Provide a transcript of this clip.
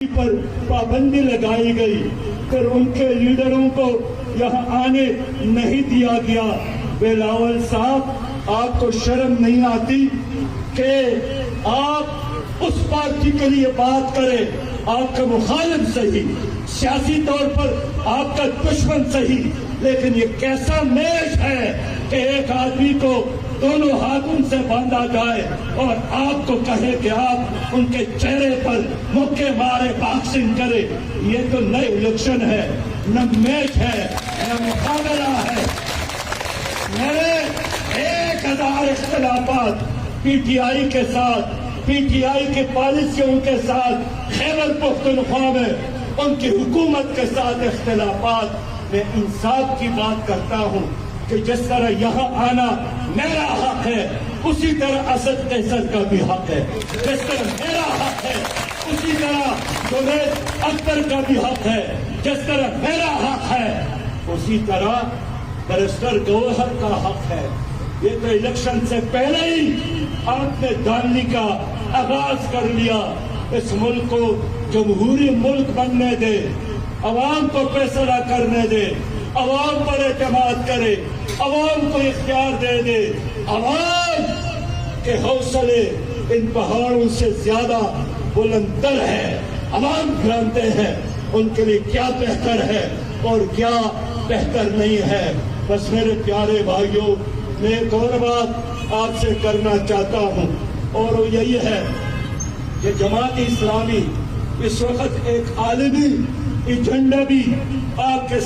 پر پابندی لگائی گئی، پھر ان کے لیڈروں کو یہاں آنے نہیں دیا گیا۔ بلاول صاحب، آپ کو شرم نہیں آتی کہ آپ اس پارٹی کے لیے بات کریں؟ آپ کا مخالف صحیح، سیاسی طور پر آپ کا دشمن صحیح، لیکن یہ کیسا میش ہے کہ ایک آدمی کو دونوں ہاتھوں سے باندھا جائے اور آپ کو کہے کہ آپ ان کے چہرے پر مکے مارے باکسنگ کرے۔ یہ تو نہ الیکشن ہے، نہ میچ ہے، نہ مقابلہ ہے۔ میرے 1000 اختلافات پی ٹی آئی کے ساتھ، پی ٹی آئی کی پالیسیوں کے ساتھ، خیبر پختونخوا میں ان کی حکومت کے ساتھ اختلافات۔ میں انصاف کی بات کرتا ہوں کہ جس طرح یہاں آنا میرا حق ہے، اسی طرح اسد قیصر کا بھی حق ہے۔ جس طرح میرا حق ہے، اسی طرح جنید اختر کا بھی حق ہے۔ جس طرح میرا حق ہے، اسی طرح بیرسٹر گوہر کا حق ہے۔ یہ تو الیکشن سے پہلے ہی آپ نے دھاندلی کا آغاز کر لیا۔ اس ملک کو جمہوری ملک بننے دے، عوام کو فیصلہ کرنے دے، عوام پر اعتماد کرے، عوام کو اختیار دے دے۔ عوام کے حوصلے ان پہاڑوں سے زیادہ بلند تر ہے۔ عوام جانتے ہیں ان کے لیے کیا بہتر ہے اور کیا بہتر نہیں ہے۔ بس میرے پیارے بھائیوں، میں ایک اور بات آپ سے کرنا چاہتا ہوں، اور وہ یہی ہے کہ جماعت اسلامی اس وقت ایک عالمی ایجنڈا بھی آپ کے